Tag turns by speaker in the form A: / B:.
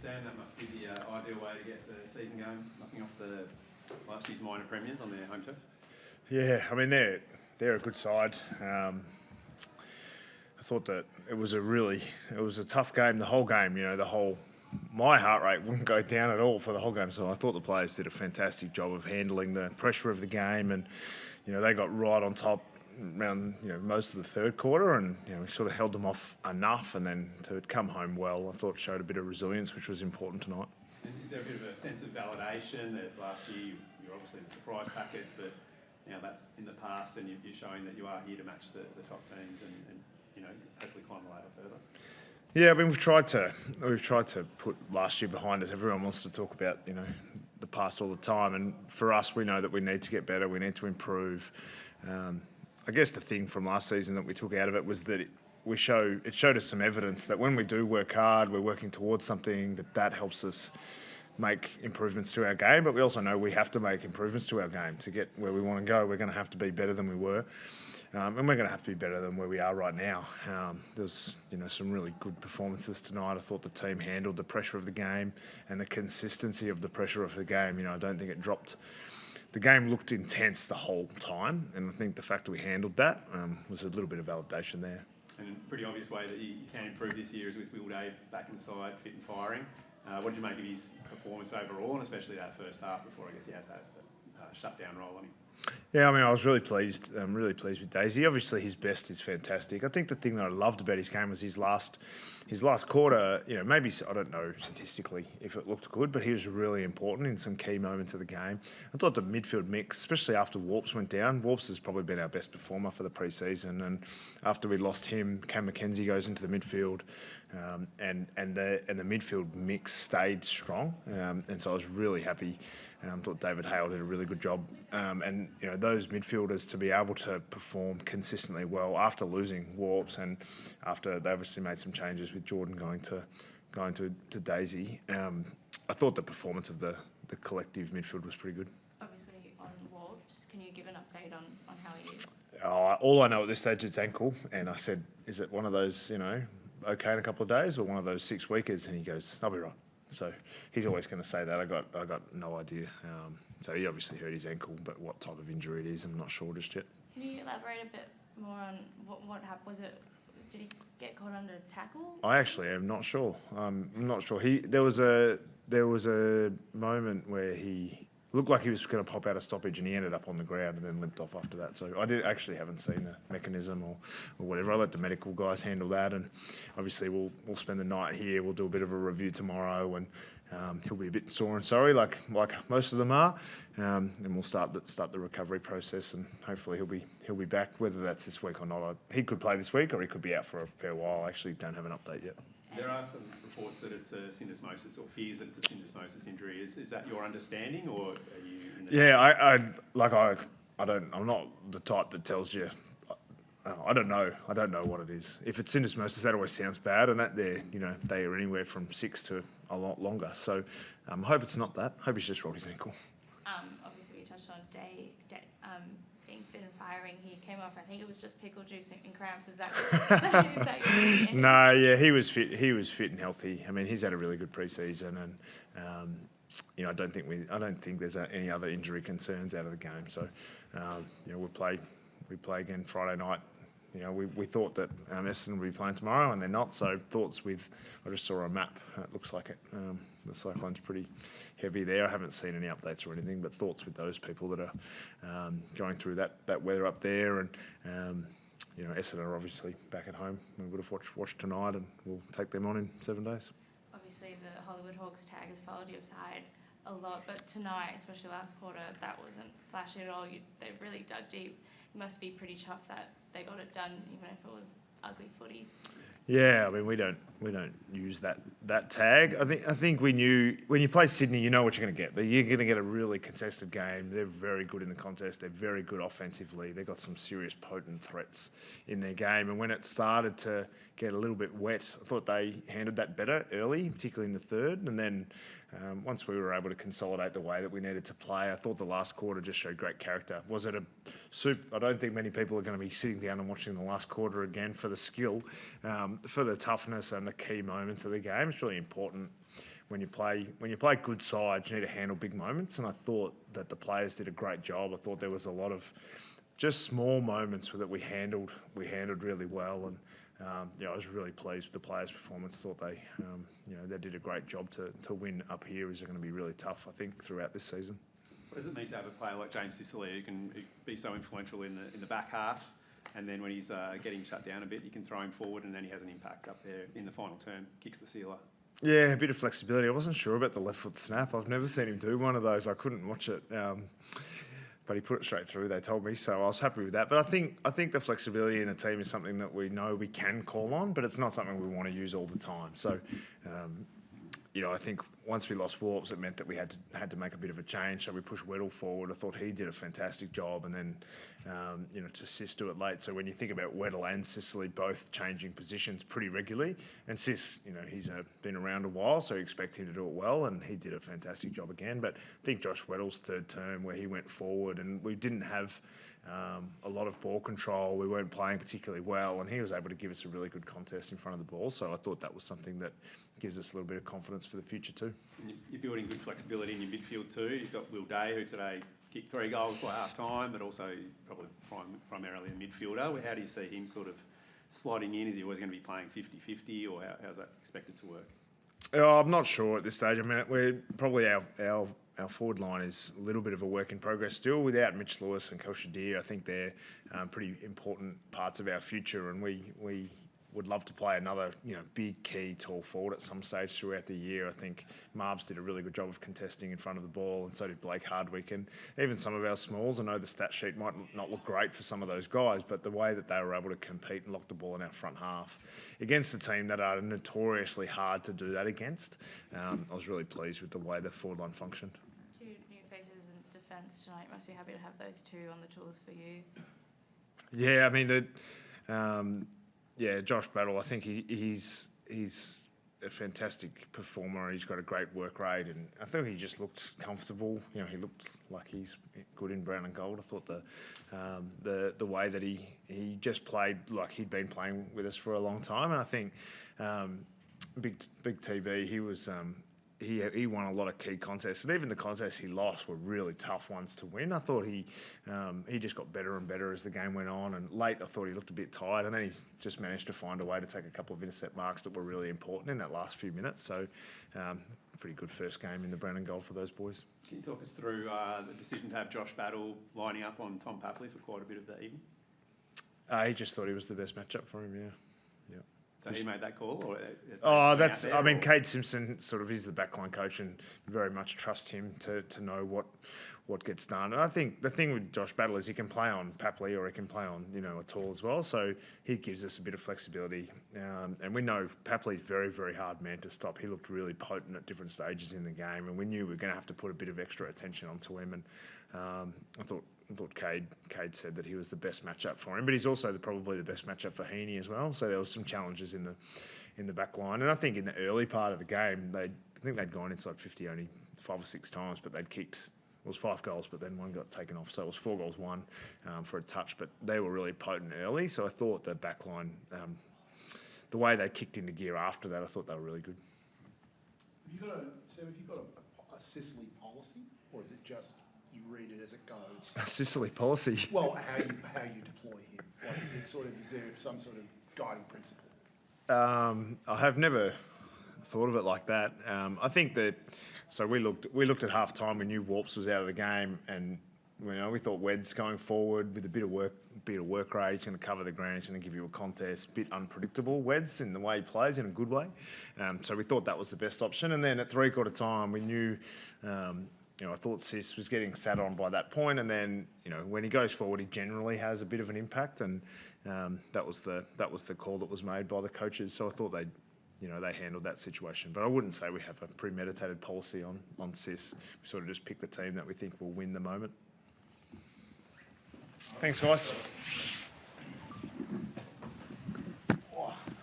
A: Sam, that must be the ideal way to get the season going, knocking off the last year's minor premiers on their home turf.
B: Yeah, I mean they're a good side. I thought that it was a tough game. The whole game, my heart rate wouldn't go down at all for the whole game. So I thought the players did a fantastic job of handling the pressure of the game, and they got right on top around most of the third quarter, and we sort of held them off enough, and then to come home well, I thought showed a bit of resilience, which was important tonight.
A: And is there a bit of a sense of validation that last year you were obviously in the surprise packets, but now that's in the past, and you're showing that you are here to match the top teams and hopefully climb the ladder further?
B: Yeah, I mean we've tried to put last year behind us. Everyone wants to talk about the past all the time, and for us, we know that we need to get better. We need to improve. I guess the thing from last season that we took out of it was that it showed us some evidence that when we do work hard, we're working towards something that helps us make improvements to our game. But we also know we have to make improvements to our game to get where we want to go. We're going to have to be better than we were. And we're going to have to be better than where we are right now. There was, some really good performances tonight. I thought the team handled the pressure of the game and the consistency of the pressure of the game. I don't think it dropped. The game looked intense the whole time, and I think the fact that we handled that was a little bit of validation there.
A: And a pretty obvious way that you can improve this year is with Will Day back in the side, fit and firing. What did you make of his performance overall, and especially that first half before I guess he had that shutdown role on him?
B: Yeah, I mean, I was really pleased. I'm really pleased with Daisy. Obviously, his best is fantastic. I think the thing that I loved about his game was his last quarter. Maybe I don't know statistically if it looked good, but he was really important in some key moments of the game. I thought the midfield mix, especially after Warps went down, Warps has probably been our best performer for the pre-season, and after we lost him, Cam McKenzie goes into the midfield, and the midfield mix stayed strong, and so I was really happy. I thought David Hale did a really good job, and those midfielders to be able to perform consistently well after losing Warps and after they obviously made some changes with Jordan going to Daisy. I thought the performance of the collective midfield was pretty good.
C: Obviously on Warps, can you give an update on how he is?
B: All I know at this stage is ankle, and I said, is it one of those okay in a couple of days or one of those 6 weekers? And he goes, I'll be right. So he's always going to say that. I got no idea. So he obviously hurt his ankle, but what type of injury it is, I'm not sure just yet.
C: Can you elaborate a bit more on what happened? Did he get caught under tackle?
B: I actually am not sure. I'm not sure. There was a moment where he looked like he was going to pop out a stoppage, and he ended up on the ground and then limped off after that. So I haven't seen the mechanism or whatever. I let the medical guys handle that, and obviously we'll spend the night here. We'll do a bit of a review tomorrow, and he'll be a bit sore and sorry, like most of them are, and we'll start the recovery process, and hopefully he'll be back. Whether that's this week or not, he could play this week, or he could be out for a fair while. I actually don't have an update yet.
A: There are some reports that it's a syndesmosis, or fears that it's a syndesmosis injury. Is that your understanding, or are you in the...
B: Yeah, I'm not the type that tells you. I don't know what it is. If it's syndesmosis, that always sounds bad, and that they are anywhere from 6 to a lot longer. So I hope it's not that. I hope he's just rolled his ankle.
C: Obviously, we touched on Day being fit and firing. He came off, I think it was just pickle juice and cramps. Is that
B: No, yeah, he was fit. He was fit and healthy. I mean, he's had a really good pre-season, and I don't think there's any other injury concerns out of the game. So we play again Friday night. We thought that Essendon would be playing tomorrow, and they're not. So I just saw a map. It looks like it. The cyclone's pretty heavy there. I haven't seen any updates or anything, but thoughts with those people that are going through that weather up there. And Essendon are obviously back at home. We would have watched tonight, and we'll take them on in 7 days.
C: Obviously, the Hollywood Hawks tag has followed your side a lot, but tonight, especially last quarter, that wasn't flashy at all. They've really dug deep. It must be pretty tough that they got it done, even if it was ugly footy.
B: Yeah, I mean we don't use that tag. I think we knew when you play Sydney, you know what you're going to get. You're going to get a really contested game. They're very good in the contest. They're very good offensively. They've got some serious potent threats in their game. And when it started to get a little bit wet, I thought they handled that better early, particularly in the third. And then once we were able to consolidate the way that we needed to play, I thought the last quarter just showed great character. Was it a soup? I don't think many people are going to be sitting down and watching the last quarter again for the skill, for the toughness and the key moments of the game. It's really important when you play good sides, you need to handle big moments. And I thought that the players did a great job. I thought there was a lot of just small moments that we handled really well. And I was really pleased with the players' performance. Thought they they did a great job to win up here. Is going to be really tough, I think, throughout this season.
A: What does it mean to have a player like James Sicily who can be so influential in the back half, and then when he's getting shut down a bit, you can throw him forward, and then he has an impact up there in the final term, kicks the sealer.
B: Yeah, a bit of flexibility. I wasn't sure about the left foot snap. I've never seen him do one of those. I couldn't watch it, but he put it straight through. They told me, so I was happy with that. But I think the flexibility in the team is something that we know we can call on, but it's not something we want to use all the time. So. I think once we lost Warps, it meant that we had to make a bit of a change. So we pushed Weddle forward. I thought he did a fantastic job, and then to Sis do it late. So when you think about Weddle and Sicily both changing positions pretty regularly, and Sis, he's been around a while, so you expect him to do it well, and he did a fantastic job again. But I think Josh Weddle's third term where he went forward, and we didn't have a lot of ball control. We weren't playing particularly well, and he was able to give us a really good contest in front of the ball. So I thought that was something that gives us a little bit of confidence for the future too.
A: And you're building good flexibility in your midfield too. You've got Will Day, who today kicked 3 goals by half time, but also probably primarily a midfielder. How do you see him sort of slotting in? Is he always going to be playing 50-50, or how's that expected to work?
B: I'm not sure at this stage. I mean, we're probably our forward line is a little bit of a work in progress still. Without Mitch Lewis and Kel Shadir, I think they're pretty important parts of our future, and we would love to play another big key tall forward at some stage throughout the year. I think Marbs did a really good job of contesting in front of the ball, and so did Blake Hardwick, and even some of our smalls. I know the stat sheet might not look great for some of those guys, but the way that they were able to compete and lock the ball in our front half against a team that are notoriously hard to do that against, I was really pleased with the way the forward line functioned.
C: 2 new faces in defence tonight. Must be happy to have those 2 on the tools for you.
B: Yeah, I mean, Josh Battle, I think he's a fantastic performer. He's got a great work rate, and I think he just looked comfortable. He looked like he's good in brown and gold. I thought the way that he just played like he'd been playing with us for a long time, and I think Big TB, he was. He won a lot of key contests, and even the contests he lost were really tough ones to win. I thought he just got better and better as the game went on, and late I thought he looked a bit tired, and then he just managed to find a way to take a couple of intercept marks that were really important in that last few minutes. So pretty good first game in the brown and gold for those boys.
A: Can you talk us through the decision to have Josh Battle lining up on Tom Papley for quite a bit of the evening?
B: He just thought he was the best matchup for him, yeah.
A: So he made that call?
B: Cade Simpson sort of is the backline coach, and very much trust him to know what gets done. And I think the thing with Josh Battle is he can play on Papley or he can play on, a tall as well. So he gives us a bit of flexibility. And we know Papley's very, very hard man to stop. He looked really potent at different stages in the game, and we knew we were going to have to put a bit of extra attention onto him. And I thought Cade said that he was the best matchup for him, but he's also probably the best matchup for Heaney as well. So there was some challenges in the back line, and I think in the early part of the game, I think they'd gone inside 50 only 5 or 6 times, but they'd kicked. It was 5 goals, but then 1 got taken off, so it was 4 goals, 1 for a touch. But they were really potent early, so I thought the back line, the way they kicked into gear after that, I thought they were really good.
D: Have you got a Sicily policy, or is it just you read it as it goes?
B: A Sicily policy.
D: Well, how you deploy him? Like, is there some sort of guiding principle?
B: I have never thought of it like that. I think that we looked at half time. We knew Warps was out of the game, and we thought Wed's going forward with a bit of work rate. He's going to cover the ground. He's going to give you a contest. Bit unpredictable, Wed's, in the way he plays, in a good way. So we thought that was the best option. And then at 3/4 time, we knew. I thought Sis was getting sat on by that point, and then when he goes forward, he generally has a bit of an impact, and that was the call that was made by the coaches. So I thought they handled that situation, but I wouldn't say we have a premeditated policy on Sis. We sort of just pick the team that we think will win the moment. Thanks, guys.